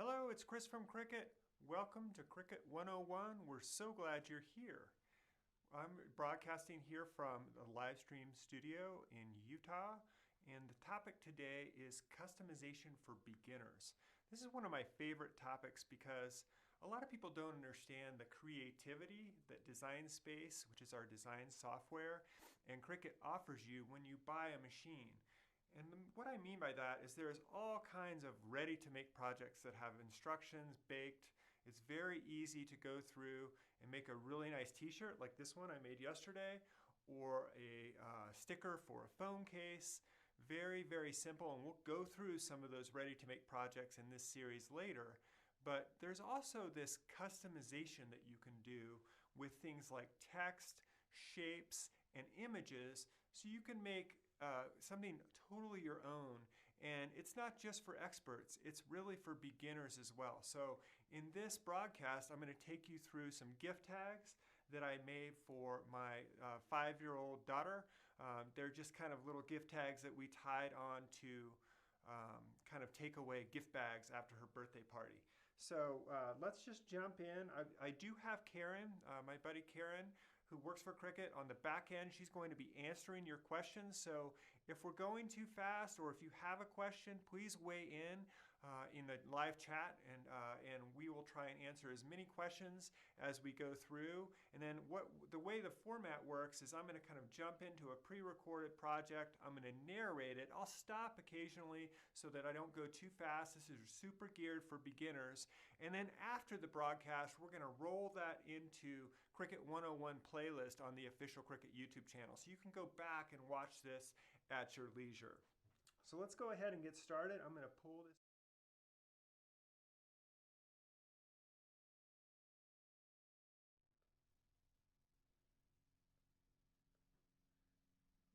Hello, it's Chris from Cricut. Welcome to Cricut 101. We're so glad you're here. I'm broadcasting here from the live stream studio in Utah, and the topic today is customization for beginners. This is one of my favorite topics because a lot of people don't understand the creativity that Design Space, which is our design software, and Cricut offers you when you buy a machine. And what I mean by that is there's all kinds of ready-to-make projects that have instructions baked. It's very easy to go through and make a really nice t-shirt like this one I made yesterday, or a sticker for a phone case. Very, very simple, and we'll go through some of those ready-to-make projects in this series later. But there's also this customization that you can do with things like text, shapes, and images, so you can make something totally your own. And it's not just for experts, it's really for beginners as well. So in this broadcast, I'm going to take you through some gift tags that I made for my 5-year-old daughter. They're just kind of little gift tags that we tied on to kind of takeaway gift bags after her birthday party. So let's just jump in. I do have Karen, my buddy Karen, who works for Cricut on the back end. She's going to be answering your questions. So if we're going too fast, or if you have a question, please weigh in the live chat, and we will try and answer as many questions as we go through. And then the way the format works is I'm going to kind of jump into a pre-recorded project. I'm going to narrate it. I'll stop occasionally so that I don't go too fast. This is super geared for beginners. And then after the broadcast, we're going to roll that into Cricut 101 playlist on the official Cricut YouTube channel. So you can go back and watch this at your leisure. So let's go ahead and get started. I'm going to pull this.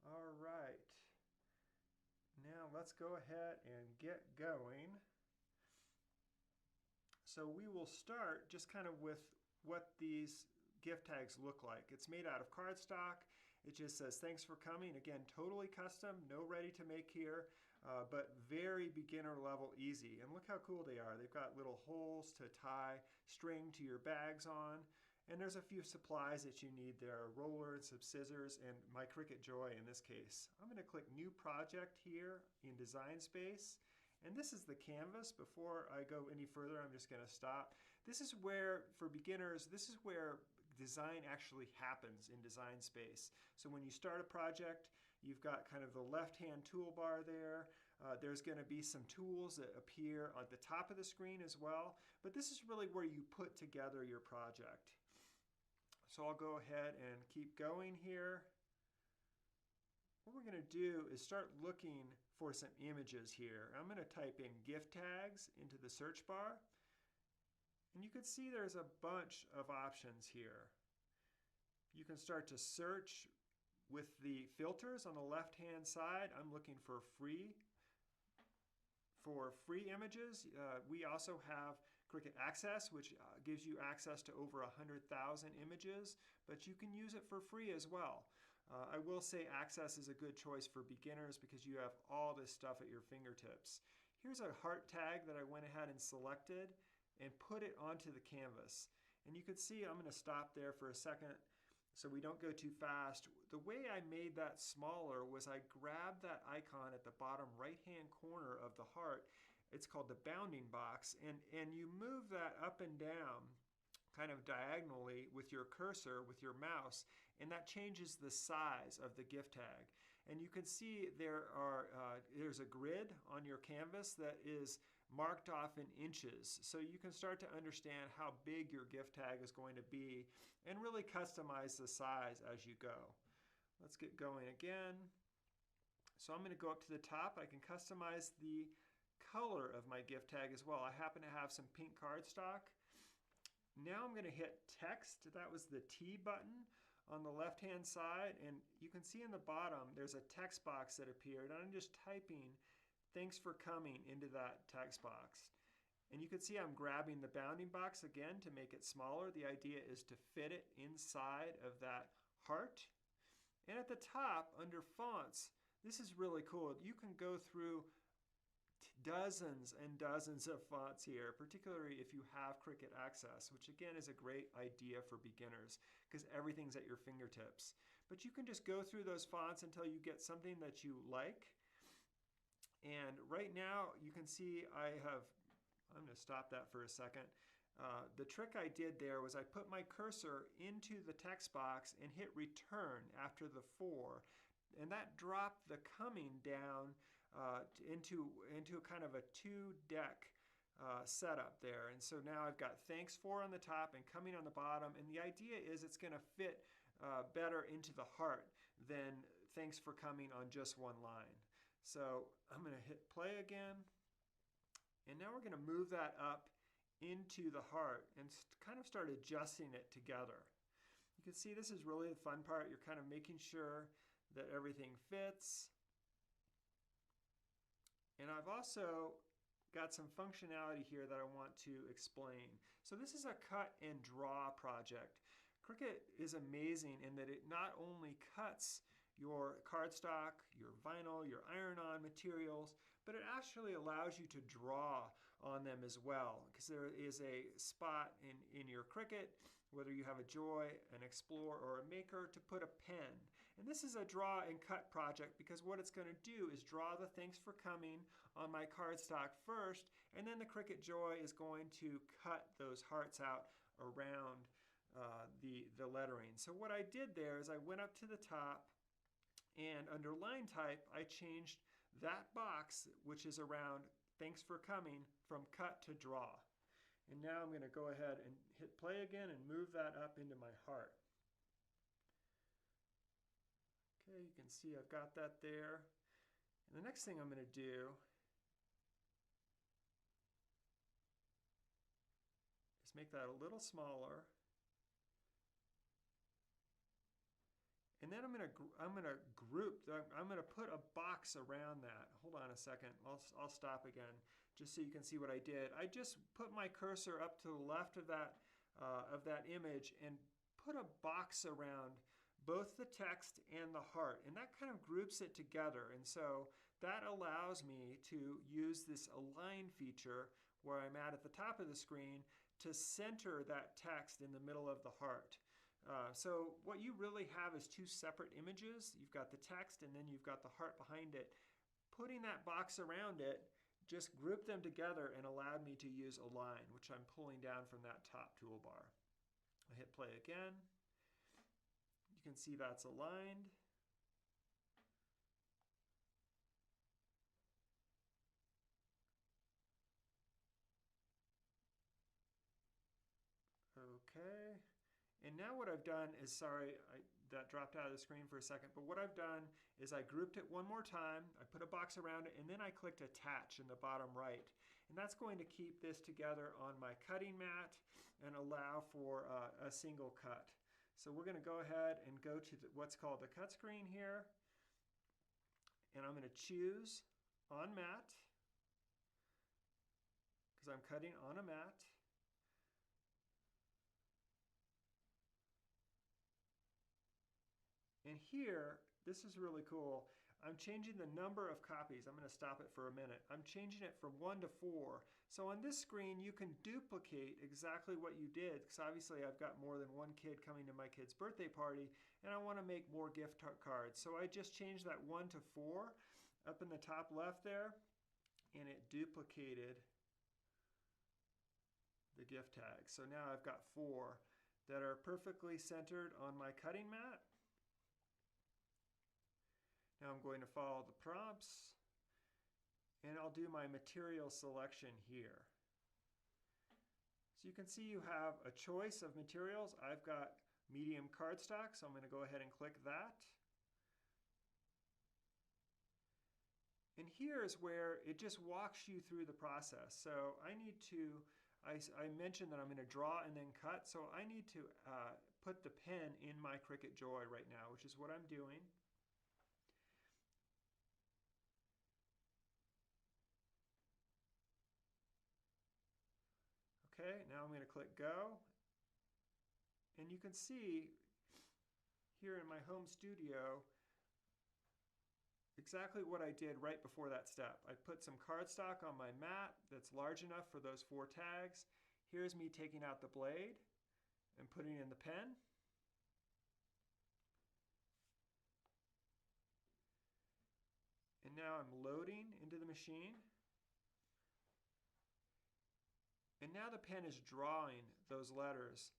All right. Now let's go ahead and get going. So we will start just kind of with what these gift tags look like. It's made out of cardstock. It just says thanks for coming. Again, totally custom, no ready to make here, but very beginner level easy. And look how cool they are. They've got little holes to tie string to your bags on. And there's a few supplies that you need there, a roller and some scissors, and my Cricut Joy in this case. I'm going to click New Project here in Design Space. And this is the canvas. Before I go any further, I'm just going to stop. This is where, for beginners, this is where design actually happens in Design Space. So when you start a project, you've got kind of the left-hand toolbar there. There's going to be some tools that appear at the top of the screen as well. But this is really where you put together your project. So I'll go ahead and keep going here. What we're going to do is start looking for some images here. I'm going to type in gift tags into the search bar. And you can see there's a bunch of options here. You can start to search with the filters on the left-hand side. I'm looking for free. For free images, we also have Cricut Access, which gives you access to over 100,000 images, but you can use it for free as well. I will say Access is a good choice for beginners because you have all this stuff at your fingertips. Here's a heart tag that I went ahead and selected and put it onto the canvas. And you can see I'm going to stop there for a second so we don't go too fast. The way I made that smaller was I grabbed that icon at the bottom right-hand corner of the heart. It's called the bounding box, and you move that up and down kind of diagonally with your cursor, with your mouse, and that changes the size of the gift tag. And you can see there's a grid on your canvas that is marked off in inches. So you can start to understand how big your gift tag is going to be and really customize the size as you go. Let's get going again. So I'm going to go up to the top. I can customize the color of my gift tag as well. I happen to have some pink cardstock. Now I'm going to hit text. That was the T button on the left-hand side. And you can see in the bottom there's a text box that appeared. And I'm just typing thanks for coming into that text box. And you can see I'm grabbing the bounding box again to make it smaller. The idea is to fit it inside of that heart. And at the top, under fonts, this is really cool. You can go through dozens and dozens of fonts here, particularly if you have Cricut Access, which again is a great idea for beginners because everything's at your fingertips. But you can just go through those fonts until you get something that you like. And right now you can see I'm going to stop that for a second. The trick I did there was I put my cursor into the text box and hit return after the 4, and that dropped the coming down into kind of a 2-deck setup there. And so now I've got thanks for on the top and coming on the bottom, and the idea is it's going to fit better into the heart than thanks for coming on just one line. So I'm going to hit play again, and now we're going to move that up into the heart and kind of start adjusting it together. You can see this is really the fun part. You're kind of making sure that everything fits. And I've also got some functionality here that I want to explain. So this is a cut and draw project. Cricut is amazing in that it not only cuts your cardstock, your vinyl, your iron-on materials, but it actually allows you to draw on them as well, because there is a spot in your Cricut, whether you have a Joy, an Explore, or a Maker, to put a pen. And this is a draw and cut project because what it's going to do is draw the thanks for coming on my cardstock first, and then the Cricut Joy is going to cut those hearts out around the lettering. So what I did there is I went up to the top, and under line type I changed that box, which is around thanks for coming, from cut to draw. And now I'm going to go ahead and hit play again and move that up into my heart. Okay, you can see I've got that there. And the next thing I'm going to do is make that a little smaller. And then I'm going to group, I'm going to put a box around that. Hold on a second, I'll stop again just so you can see what I did. I just put my cursor up to the left of that image and put a box around both the text and the heart, and that kind of groups it together. And so that allows me to use this align feature where I'm at the top of the screen to center that text in the middle of the heart. So what you really have is two separate images. You've got the text and then you've got the heart behind it. Putting that box around it just grouped them together and allowed me to use align, which I'm pulling down from that top toolbar. I hit play again. You can see that's aligned. Okay. And now what I've done is, sorry, that dropped out of the screen for a second, but what I've done is I grouped it one more time, I put a box around it, and then I clicked attach in the bottom right. And that's going to keep this together on my cutting mat and allow for a single cut. So we're going to go ahead and go to what's called the cut screen here, and I'm going to choose on mat, because I'm cutting on a mat. And here, this is really cool. I'm changing the number of copies. I'm going to stop it for a minute. I'm changing it from 1 to 4. So on this screen, you can duplicate exactly what you did, because obviously I've got more than one kid coming to my kid's birthday party, and I want to make more gift cards. So I just changed that 1 to 4 up in the top left there, and it duplicated the gift tag. So now I've got 4 that are perfectly centered on my cutting mat. Now I'm going to follow the prompts, and I'll do my material selection here. So you can see you have a choice of materials. I've got medium cardstock, so I'm going to go ahead and click that. And here is where it just walks you through the process. So I mentioned that I'm going to draw and then cut, so I need to put the pen in my Cricut Joy right now, which is what I'm doing. Okay, now I'm going to click go, and you can see here in my home studio exactly what I did right before that step. I put some cardstock on my mat that's large enough for those 4 tags. Here's me taking out the blade and putting in the pen. And now I'm loading into the machine. And now the pen is drawing those letters.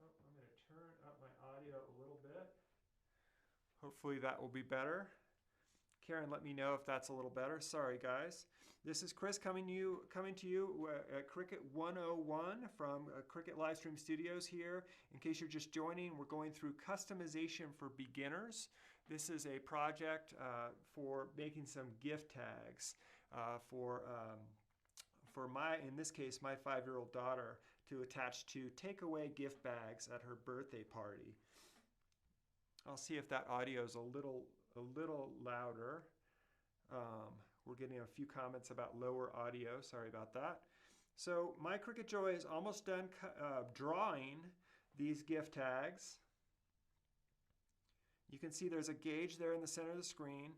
Oh, I'm going to turn up my audio a little bit. Hopefully that will be better. Karen, let me know if that's a little better. Sorry, guys. This is Chris coming to you at Cricut 101 from Cricut Livestream Studios here. In case you're just joining, we're going through customization for beginners. This is a project for making some gift tags for in this case, my 5-year-old daughter to attach to takeaway gift bags at her birthday party. I'll see if that audio is a little louder. We're getting a few comments about lower audio. Sorry about that. So my Cricut Joy is almost done drawing these gift tags. You can see there's a gauge there in the center of the screen.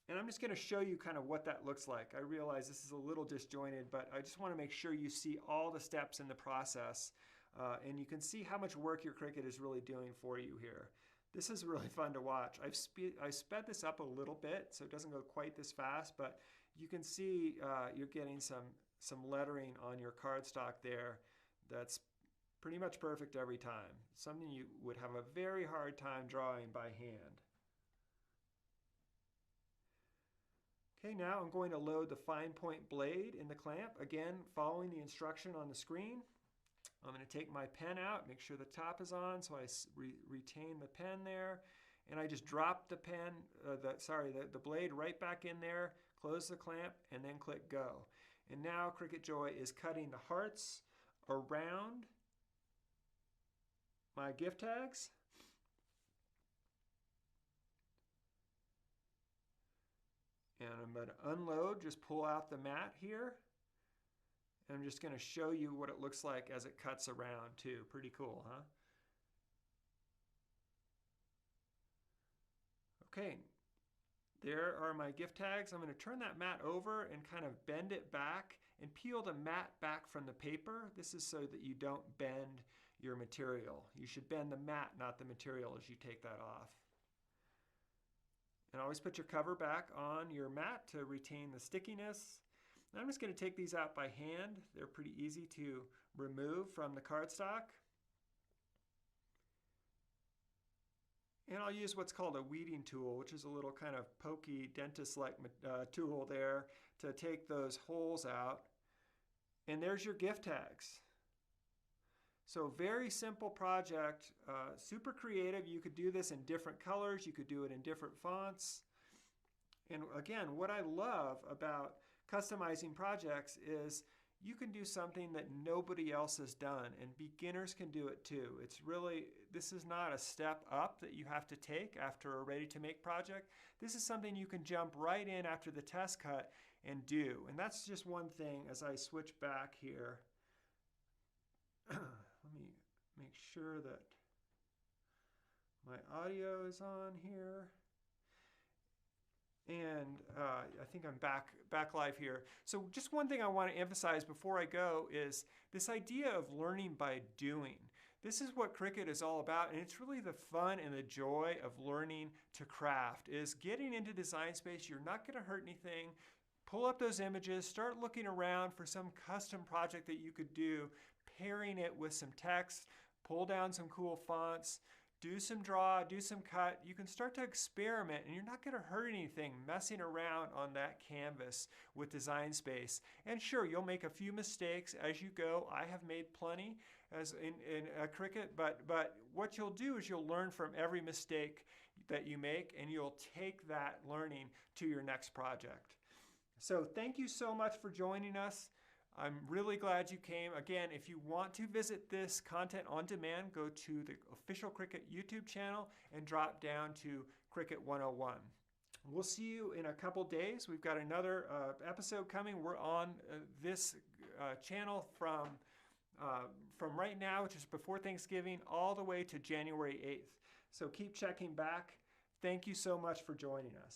And I'm just going to show you kind of what that looks like. I realize this is a little disjointed, but I just want to make sure you see all the steps in the process. And you can see how much work your Cricut is really doing for you here. This is really fun to watch. I sped this up a little bit so it doesn't go quite this fast, but you can see you're getting some lettering on your cardstock there that's pretty much perfect every time. Something you would have a very hard time drawing by hand. Okay, now I'm going to load the fine point blade in the clamp, again following the instruction on the screen. I'm going to take my pen out, make sure the top is on so I retain the pen there, and I just drop the pen, the blade right back in there, close the clamp, and then click go. And now Cricut Joy is cutting the hearts around my gift tags. And I'm going to unload, just pull out the mat here. And I'm just going to show you what it looks like as it cuts around too. Pretty cool, huh? Okay, there are my gift tags. I'm going to turn that mat over and kind of bend it back and peel the mat back from the paper. This is so that you don't bend your material. You should bend the mat, not the material, as you take that off. And always put your cover back on your mat to retain the stickiness. And I'm just going to take these out by hand. They're pretty easy to remove from the cardstock. And I'll use what's called a weeding tool, which is a little kind of pokey dentist-like tool there to take those holes out. And there's your gift tags. So very simple project, super creative. You could do this in different colors. You could do it in different fonts. And again, what I love about customizing projects is you can do something that nobody else has done, and beginners can do it too. It's really, this is not a step up that you have to take after a ready-to-make project. This is something you can jump right in after the test cut and do. And that's just one thing as I switch back here. Let me make sure that my audio is on here. And I think I'm back live here. So just one thing I want to emphasize before I go is this idea of learning by doing. This is what Cricut is all about, and it's really the fun and the joy of learning to craft, is getting into Design Space. You're not going to hurt anything. Pull up those images, start looking around for some custom project that you could do, pairing it with some text, pull down some cool fonts, do some draw, do some cut. You can start to experiment, and you're not going to hurt anything messing around on that canvas with Design Space. And sure, you'll make a few mistakes as you go. I have made plenty as in Cricut, but what you'll do is you'll learn from every mistake that you make, and you'll take that learning to your next project. So thank you so much for joining us. I'm really glad you came. Again, if you want to visit this content on demand, go to the official Cricut YouTube channel and drop down to Cricut 101. We'll see you in a couple days. We've got another episode coming. We're on this channel from from right now, just before Thanksgiving, all the way to January 8th. So keep checking back. Thank you so much for joining us.